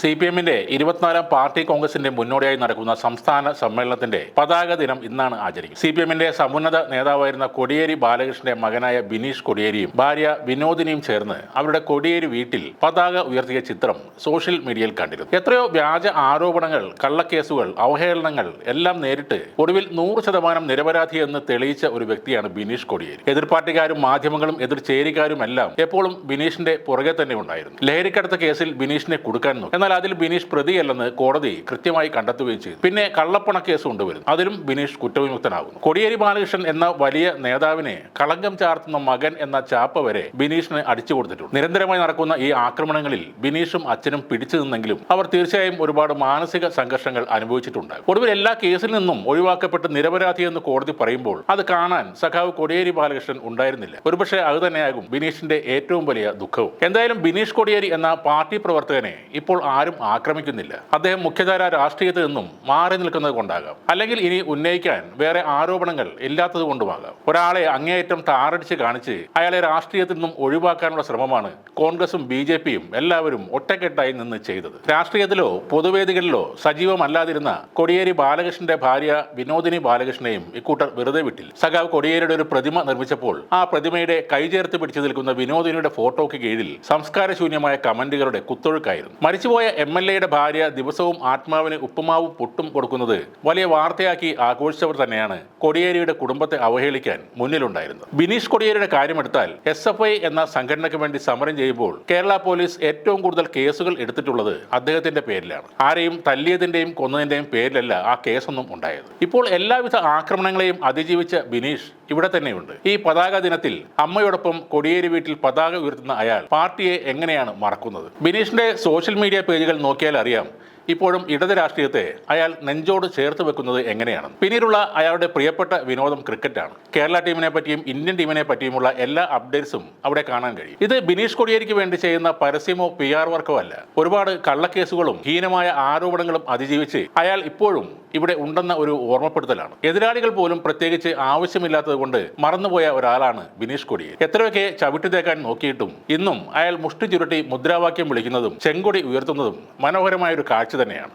CPM-ന്റെ 24ാം party കോൺഗ്രസിന്റെ മുന്നോടിയായി നടക്കുന്ന സംസ്ഥാന സമ്മേളനത്തിന്റെ പതാക ദിനം ഇന്നാണ് ആചരിക്കുന്നത്. CPM-ന്റെ സമുന്നത നേതാവായിരുന്ന കോടിയേരി ബാലകൃഷ്ണന്റെ മകനായ ബിനീഷ് കോടിയേരിയും ഭാര്യ വിനോദിനിയും ചേർന്ന് അവരുടെ കോടിയേരി വീട്ടിൽ പതാക ഉയർത്തിയ ചിത്രം സോഷ്യൽ മീഡിയയിൽ കണ്ടിരുന്നു. എത്രയോ വ്യാജ ആരോപണങ്ങൾ, കള്ളക്കേസുകൾ, അവഹേളനങ്ങൾ എല്ലാം നേരിട്ട് ഒടുവിൽ 100% നിരപരാധിയെന്ന് തെളിയിച്ച ഒരു വ്യക്തിയാണ് ബിനീഷ് കോടിയേരി. എതിർപാർട്ടിക്കാരും മാധ്യമങ്ങളും എതിർചേരിക്കാരും എല്ലാം എപ്പോഴും ബിനീഷിന്റെ പുറകെ തന്നെ ഉണ്ടായിരുന്നു. ലഹരിക്കടത്ത് കേസിൽ ബിനീഷിനെ കുടുക്കാൻ നോക്കി. എന്നാൽ അതിൽ ബിനീഷ് പ്രതിയല്ലെന്ന് കോടതി കൃത്യമായി കണ്ടെത്തുകയും ചെയ്തു. പിന്നെ കള്ളപ്പണ കേസ് കൊണ്ടുവരുന്നു. അതിലും ബിനീഷ് കുറ്റവിമുക്തനാകുന്നു. കോടിയേരി ബാലകൃഷ്ണൻ എന്ന വലിയ നേതാവിനെ കളങ്കം ചാർത്തുന്ന മകൻ എന്ന ചാപ്പ വരെ ബിനീഷിന് അടിച്ചു കൊടുത്തിട്ടുണ്ട്. നിരന്തരമായി നടക്കുന്ന ഈ ആക്രമണങ്ങളിൽ ബിനീഷും അച്ഛനും പിടിച്ചു നിന്നെങ്കിലും അവർ തീർച്ചയായും ഒരുപാട് മാനസിക സംഘർഷങ്ങൾ അനുഭവിച്ചിട്ടുണ്ടാകും. ഒടുവിൽ എല്ലാ കേസിൽ നിന്നും ഒഴിവാക്കപ്പെട്ട് നിരപരാധിയെന്ന് കോടതി പറയുമ്പോൾ അത് കാണാൻ സഖാവ് കോടിയേരി ബാലകൃഷ്ണൻ ഉണ്ടായിരുന്നില്ല. ഒരുപക്ഷെ അത് തന്നെയാകും ബിനീഷിന്റെ ഏറ്റവും വലിയ ദുഃഖവും. എന്തായാലും ബിനീഷ് കോടിയേരി എന്ന പാർട്ടി പ്രവർത്തകനെ ഇപ്പോൾ ആരും ആക്രമിക്കുന്നില്ല. അദ്ദേഹം മുഖ്യധാര രാഷ്ട്രീയത്തിൽ നിന്നും മാറി നിൽക്കുന്നത് കൊണ്ടാകാം, അല്ലെങ്കിൽ ഇനി ഉന്നയിക്കാൻ വേറെ ആരോപണങ്ങൾ ഇല്ലാത്തത് കൊണ്ടുമാകാം. ഒരാളെ അങ്ങേയറ്റം താറടിച്ച് കാണിച്ച് അയാളെ രാഷ്ട്രീയത്തിൽ നിന്നും ഒഴിവാക്കാനുള്ള ശ്രമമാണ് കോൺഗ്രസും BJPയും എല്ലാവരും ഒറ്റക്കെട്ടായി നിന്ന് ചെയ്തത്. രാഷ്ട്രീയത്തിലോ പൊതുവേദികളിലോ സജീവമല്ലാതിരുന്ന കോടിയേരി ബാലകൃഷ്ണന്റെ ഭാര്യ വിനോദിനി ബാലകൃഷ്ണനെയും ഇക്കൂട്ടർ വെറുതെ വിട്ടില്ല. സഖാവ് കോടിയേരിയുടെ ഒരു പ്രതിമ നിർമ്മിച്ചപ്പോൾ ആ പ്രതിമയുടെ കൈചേർത്ത് പിടിച്ചു നിൽക്കുന്ന വിനോദിനിയുടെ ഫോട്ടോയ്ക്ക് കീഴിൽ സംസ്കാരശൂന്യമായ കമന്റുകളുടെ കുത്തൊഴുക്കായിരുന്നു. മരിച്ചുപോയ MLA-യുടെ ഭാര്യ ദിവസവും ആത്മാവിന് ഉപ്പുമാവും പുട്ടും കൊടുക്കുന്നത് വലിയ വാർത്തയാക്കി ആഘോഷിച്ചവർ തന്നെയാണ് കോടിയേരിയുടെ കുടുംബത്തെ അവഹേളിക്കാൻ മുന്നിലുണ്ടായിരുന്നത്. ബിനീഷ് കോടിയേരിയുടെ കാര്യമെടുത്താൽ SFI എന്ന സംഘടനയ്ക്ക് വേണ്ടി സമരം ചെയ്യുമ്പോൾ കേരള പോലീസ് ഏറ്റവും കൂടുതൽ കേസുകൾ എടുത്തിട്ടുള്ളത് അദ്ദേഹത്തിന്റെ പേരിലാണ്. ആരെയും തല്ലിയതിന്റെയും കൊന്നതിന്റെയും പേരിലല്ല ആ കേസൊന്നും ഉണ്ടായത്. ഇപ്പോൾ എല്ലാവിധ ആക്രമണങ്ങളെയും അതിജീവിച്ച ബിനീഷ് ഇവിടെ തന്നെയുണ്ട്. ഈ പതാക ദിനത്തിൽ അമ്മയോടൊപ്പം കോടിയേരി വീട്ടിൽ പതാക ഉയർത്തുന്ന അയാൾ പാർട്ടിയെ എങ്ങനെയാണ് മറക്കുന്നത്? ബിനീഷിന്റെ സോഷ്യൽ മീഡിയ പേജുകൾ നോക്കിയാൽ അറിയാം ഇപ്പോഴും ഇടത് രാഷ്ട്രീയത്തെ അയാൾ നെഞ്ചോട് ചേർത്ത് വെക്കുന്നത് എങ്ങനെയാണ്. പിന്നീടുള്ള അയാളുടെ പ്രിയപ്പെട്ട വിനോദം ക്രിക്കറ്റാണ്. കേരള ടീമിനെ പറ്റിയും ഇന്ത്യൻ ടീമിനെ പറ്റിയുമുള്ള എല്ലാ അപ്ഡേറ്റ്സും അവിടെ കാണാൻ കഴിയും. ഇത് ബിനീഷ് കോടിയേരിക്ക് വേണ്ടി ചെയ്യുന്ന പരസ്യമോ PR വർക്കോ അല്ല. ഒരുപാട് കള്ളക്കേസുകളും ഹീനമായ ആരോപണങ്ങളും അതിജീവിച്ച് അയാൾ ഇപ്പോഴും ഇവിടെ ഉണ്ടെന്ന ഒരു ഓർമ്മപ്പെടുത്തലാണ്. എതിരാളികൾ പോലും പ്രത്യേകിച്ച് ആവശ്യമില്ലാത്തത് കൊണ്ട് മറന്നുപോയ ഒരാളാണ് ബിനീഷ് കോടിയേരി. എത്രയൊക്കെ ചവിട്ടി തേക്കാൻ നോക്കിയിട്ടും ഇന്നും അയാൾ മുഷ്ടി ചുരുട്ടി മുദ്രാവാക്യം വിളിക്കുന്നതും ചെങ്കൊടി ഉയർത്തുന്നതും മനോഹരമായ ഒരു കാഴ്ച തന്നെയാണ്.